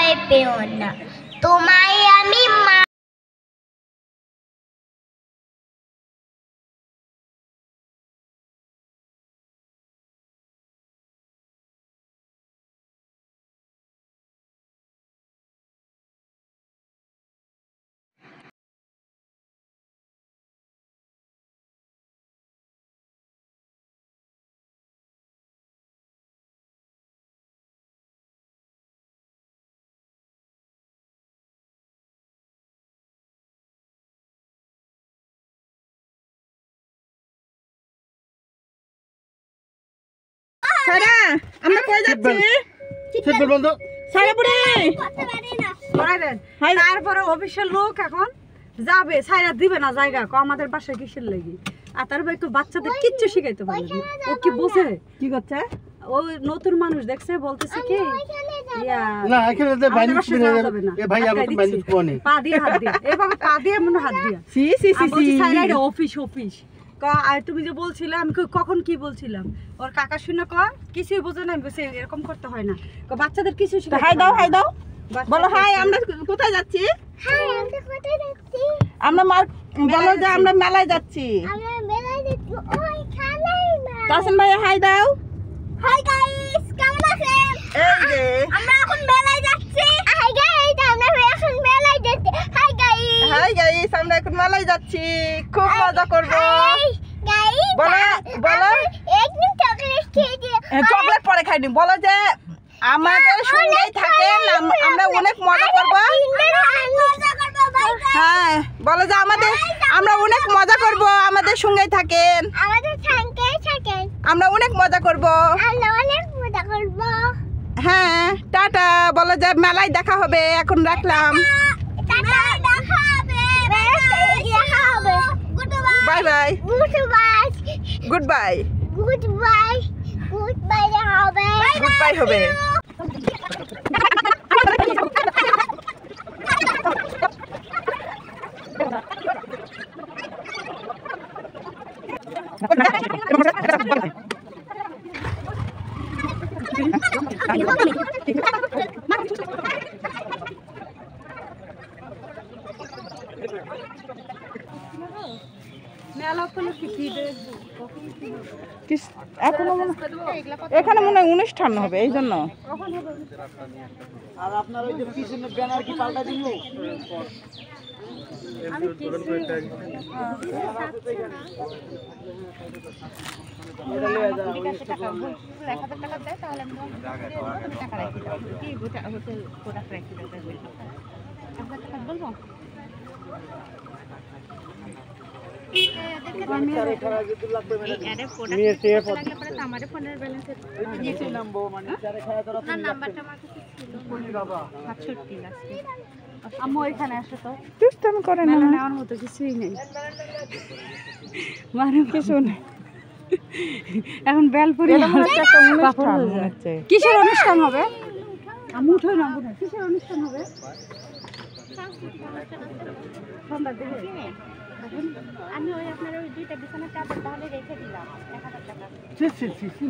ভয় পেও না, তোমায় আমি সারা আমরা কই যাচ্ছি? সিট বেল্ট বন্ধ। সারা বুড়ি করতে পারি না। তারপরে অফিসের লোক এখন যাবে, সাইরা দিবে না জায়গা, আমাদের বাসায় কিসের লাগি। আর তার ভাই তো বাচ্চাদের কিচ্ছু শিখাইতে পারে না, ও কি বোঝে কি করছে? ও নতুন মানুষ দেখছে, বলতেছে কি না এখানে যে বাইন্ডিং করে এ ভাই আমার বাইন্ডিং কোনে পা দিয়ে হাত দিয়ে এভাবে পা দিয়ে মনে হাত দিয়া সি সি সি সাইরা অফিস আর তুমি যে বলছিলে, আমি কখন কি বলছিলাম, ওর কাকা শুনে কিছুই বোঝে না, বসে এরকম করতে হয় না, বাচ্চাদের কিছু শিখাই। হাই দাও বলো হাই, আমরা কোথায় যাচ্ছি? হাই, আমরা কোথায় যাচ্ছি? আমরা বলো যে আমরা মেলায় যাচ্ছি। আমরা মেলায় যাচ্ছি। ওই খেলাই না। তাসিম ভাই হাই দাও। হাই গাইস, কেমন আছেন? এই যে আমরা এখন মেলায় যাচ্ছি। হাই গাইস, আমরা এখন মেলায় যাচ্ছি। Hi guys. হাই গাইস, আমরা এখন মেলায় যাচ্ছি, খুব মজা করব। Hi guys. বলো একদিন চকলেট খেয়ে দিয়ে। চকলেট পরে খাইনি, বলো যে আমাদের সঙ্গেই থাকেন, আমরা অনেক মজা করব। হ্যাঁ বলো যে আমরা অনেক মজা করব, আমাদের সঙ্গেই থাকেন, আমরা অনেক মজা করব। হ্যাঁ টাটা, বলো যে মেলায় দেখা হবে, এখন রাখলাম, bye bye, good bye, good bye হবে। এখানে মনে হয় অনুষ্ঠান হবে, এই জন্য। আর আপনার ওই যে পিছনে ব্যানার কি পাল্টা দিল? আম্মু এখানে আসো তো, দুষ্টামি করে না, নেওয়ার মতো কিছুই নেই, মানে কিছু নেই। এখন বেলপুরি কিসের অনুষ্ঠান হবে? আমি উঠে না, কিসের অনুষ্ঠান হবে? আমি ওই আপনার ওই দুইটা বিছানার চাদর তাহলে রেখে দিলাম 1000 টাকা।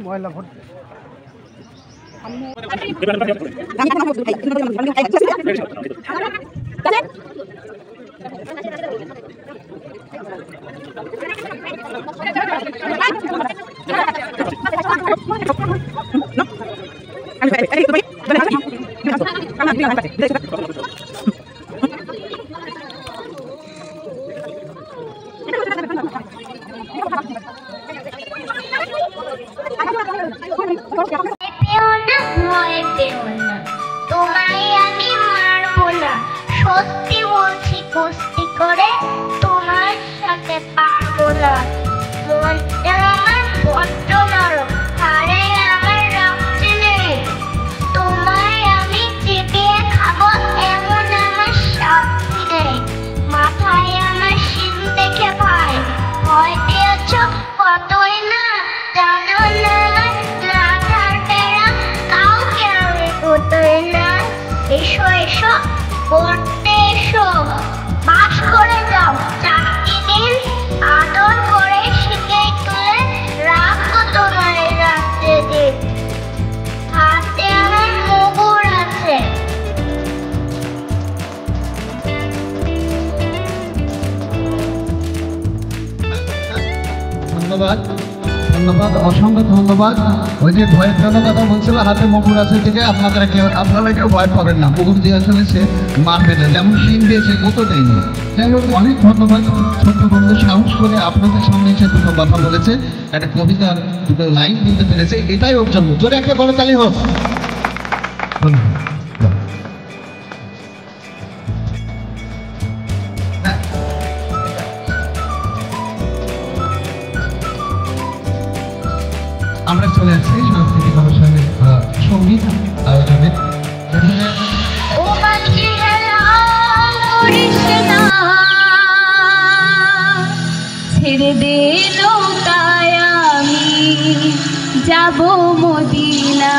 ময়লা ভর্তি। তোমায় আমি মারবো না, সত্যি বলছি, কুস্তি করে তোমার সাথে পারবো না। মনটা আমার বড্ড নরম, হাড়ে আমার রক্ত নেই, তোমায় আমি চিবিয়ে খাবো এমন আমার শক্তি নেই। মাথায় আমার শিং দেখে ভয় পেয়েছ কতই না, জানো না রাধার বেড়া কাউকে আমি কোথায় না। এসো এসো পড়তে এসো, বাস করে যাও 4টি দিন, আদর করে শিখে তুলে রাখো তোমার রাত্রে দিন। হাতে আমার মুগুর আছে, অসংখ্য ধন্যবাদ। ওই যে ভয়ের জন্য কথা বলছিল, হাতে মুকুর আছে থেকে আপনারা কেউ ভয় পাবেন না। মুকুর দিয়ে আসলে সে মারবে না, যেমন সিং দিয়ে সে কত দেয়নি। যাই হোক, অনেক ধন্যবাদ। ছোট্ট বন্ধু সাহস করে আপনাদের সামনে এসে দুটো কথা বলেছে, একটা কবিতার দুটো লাইন বলতে পেরেছে, এটাই ওর জন্য। জোরে একটা বড় তালি হোক। আমরা চলে আসছি সাংস্কৃতিক অনুষ্ঠানের সঙ্গীত আয়োজনে। ও বাকি ছেড়ে দে নৌকায় আমি যাব মদিনা।